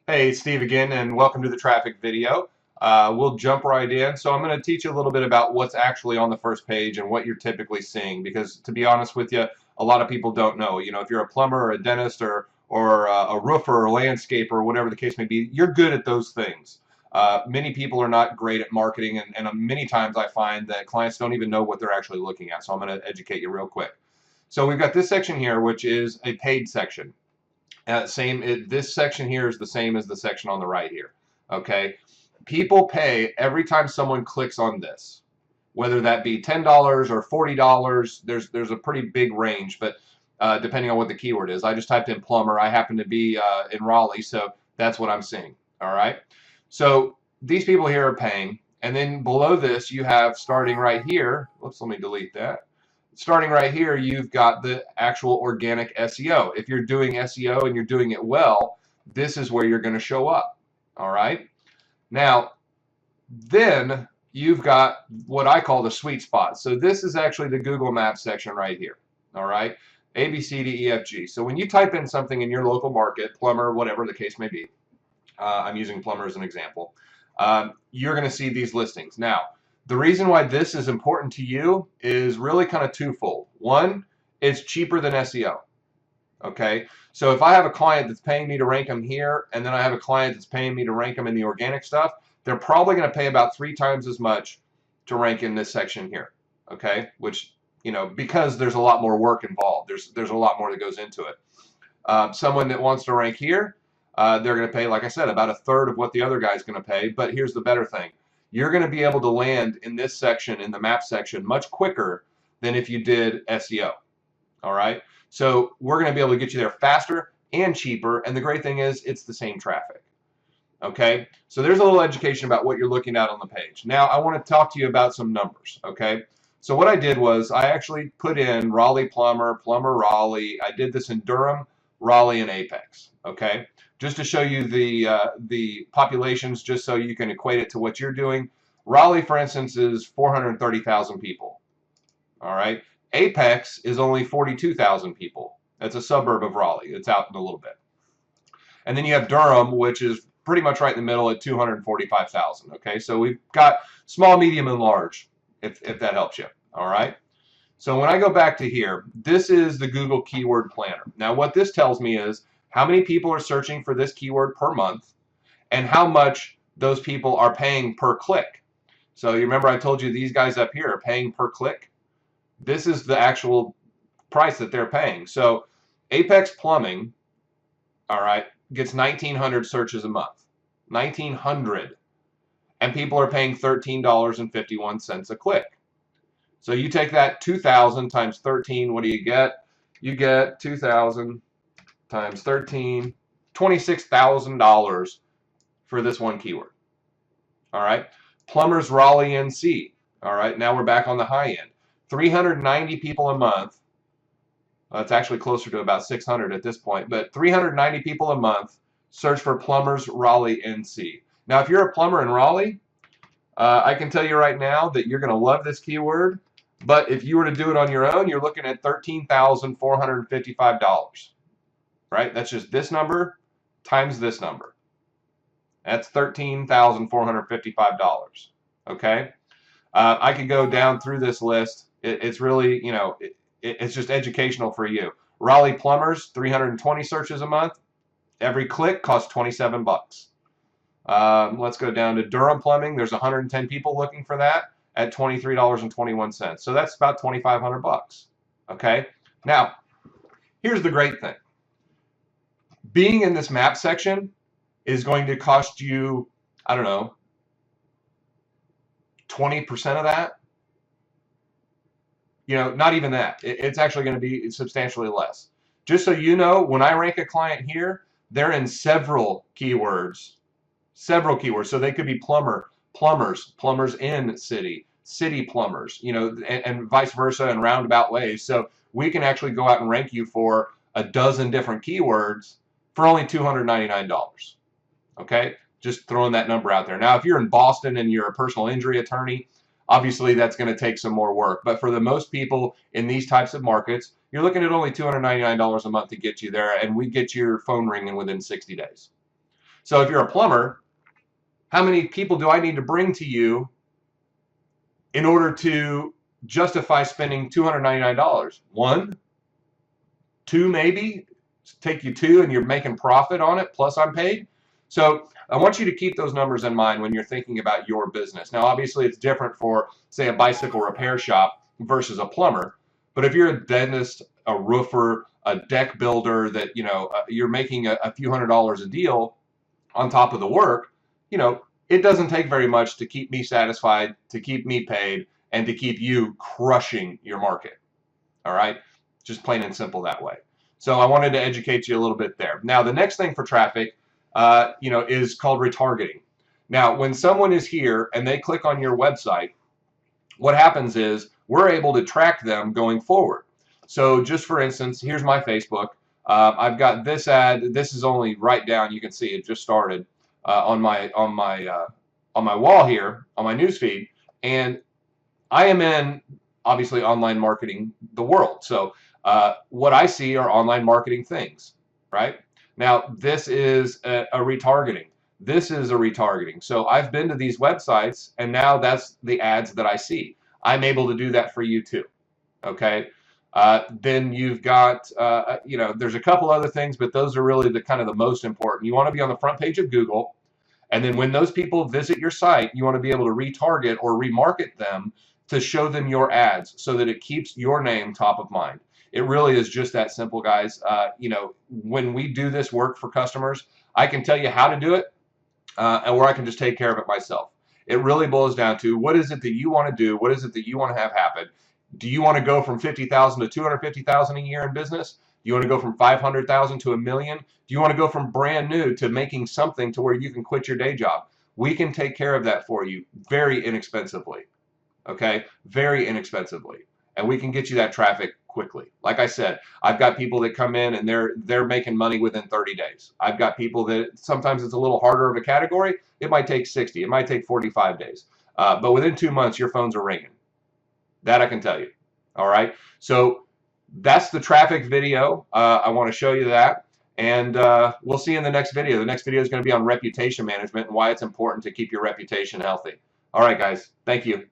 Hey, it's Steve again, and welcome to the traffic video. We'll jump right in. So I'm going to teach you a little bit about what's actually on the first page and what you're typically seeing, because to be honest with you, a lot of people don't know. You know, if you're a plumber or a dentist or a roofer or a landscaper or whatever the case may be, you're good at those things. Many people are not great at marketing, and many times I find that clients don't even know what they're actually looking at. So I'm going to educate you real quick. So we've got this section here, which is a paid section. This section here is the same as the section on the right here. Okay, people pay every time someone clicks on this, whether that be $10 or $40. There's a pretty big range, but depending on what the keyword is. I just typed in plumber. I happen to be in Raleigh, so that's what I'm seeing. All right, so these people here are paying, and then below this you have, starting right here. Whoops, let me delete that. Starting right here, you've got the actual organic SEO. If you're doing SEO and you're doing it well, this is where you're going to show up. All right. Now, then you've got what I call the sweet spot. So this is actually the Google Maps section right here. All right. A, B, C, D, E, F, G. So when you type in something in your local market, plumber, whatever the case may be, I'm using plumber as an example, you're going to see these listings. Now, the reason why this is important to you is really kind of twofold. One, it's cheaper than SEO. Okay, so if I have a client that's paying me to rank them here, and then I have a client that's paying me to rank them in the organic stuff, they're probably going to pay about 3 times as much to rank in this section here. Okay, which, you know, because there's a lot more work involved. There's a lot more that goes into it. Someone that wants to rank here, they're going to pay, like I said, about 1/3 of what the other guy's going to pay. But here's the better thing. You're going to be able to land in this section, in the map section, much quicker than if you did SEO. All right. So we're going to be able to get you there faster and cheaper. And the great thing is it's the same traffic. Okay. So there's a little education about what you're looking at on the page. Now I want to talk to you about some numbers. Okay. So what I did was I actually put in Raleigh plumber, plumber Raleigh. I did this in Durham, Raleigh, and Apex. Okay. Just to show you the populations, just so you can equate it to what you're doing. Raleigh, for instance, is 430,000 people. All right. Apex is only 42,000 people. That's a suburb of Raleigh. It's out in a little bit. And then you have Durham, which is pretty much right in the middle at 245,000. Okay. So we've got small, medium, and large, if that helps you. All right. So when I go back to here, this is the Google Keyword Planner. Now what this tells me is how many people are searching for this keyword per month and how much those people are paying per click. So you remember I told you these guys up here are paying per click. This is the actual price that they're paying. So Apex Plumbing, all right, gets 1,900 searches a month. 1,900. And people are paying $13.51 a click. So you take that 2,000 times 13, what do you get? You get 2,000 times 13, $26,000 for this one keyword. All right. Plumbers Raleigh NC. All right. Now we're back on the high end. 390 people a month. Well, it's actually closer to about 600 at this point, but 390 people a month search for Plumbers Raleigh NC. Now, if you're a plumber in Raleigh, I can tell you right now that you're going to love this keyword, but if you were to do it on your own, you're looking at $13,455. Right? That's just this number times this number. That's $13,455. Okay? I could go down through this list. It's really, you know, it's just educational for you. Raleigh Plumbers, 320 searches a month. Every click costs 27 bucks. Let's go down to Durham Plumbing. There's 110 people looking for that at $23.21. So that's about 2,500 bucks. Okay? Now, here's the great thing. Being in this map section is going to cost you, I don't know, 20% of that. You know, not even that. It's actually going to be substantially less. Just so you know, when I rank a client here, they're in several keywords. Several keywords. So they could be plumber, plumbers, plumbers in city, city plumbers, you know, and vice versa in roundabout ways. So we can actually go out and rank you for a dozen different keywords for only $299. Okay? Just throwing that number out there. Now, if you're in Boston and you're a personal injury attorney, obviously that's going to take some more work. But for the most people in these types of markets, you're looking at only $299 a month to get you there, and we get your phone ringing within 60 days. So if you're a plumber, how many people do I need to bring to you in order to justify spending $299? One, two, maybe take you two, and you're making profit on it, plus I'm paid. So I want you to keep those numbers in mind when you're thinking about your business. Now, obviously, it's different for, say, a bicycle repair shop versus a plumber. But if you're a dentist, a roofer, a deck builder, that you're making a few $100s a deal on top of the work, it doesn't take very much to keep me satisfied, to keep me paid, and to keep you crushing your market. All right, just plain and simple that way. So I wanted to educate you a little bit there. Now, the next thing for traffic, is called retargeting. Now, when someone is here and they click on your website, what happens is we're able to track them going forward. So just for instance, here's my Facebook. I've got this ad. This is only right down. You can see it just started on my wall here on my newsfeed, and I am in, obviously, online marketing the world. So what I see are online marketing things, right? Now, this is a retargeting. This is a retargeting. So I've been to these websites, and now that's the ads that I see. I'm able to do that for you too, okay? Then you've got, there's a couple other things, but those are really the kind of the most important. You want to be on the front page of Google, and then when those people visit your site, you want to be able to retarget or remarket them to show them your ads so that it keeps your name top of mind. It really is just that simple, guys. When we do this work for customers, I can tell you how to do it, or I can just take care of it myself. It really boils down to, what is it that you want to do? What is it that you want to have happen? Do you want to go from 50,000 to 250,000 a year in business? Do you want to go from 500,000 to $1 million? Do you want to go from brand new to making something to where you can quit your day job? We can take care of that for you very inexpensively. Okay, very inexpensively, and we can get you that traffic quickly. Like I said, I've got people that come in and they're making money within 30 days. I've got people that sometimes it's a little harder of a category. It might take 60. It might take 45 days. But within 2 months, your phones are ringing. That I can tell you. All right. So that's the traffic video. I want to show you that. And we'll see you in the next video. The next video is going to be on reputation management and why it's important to keep your reputation healthy. All right, guys. Thank you.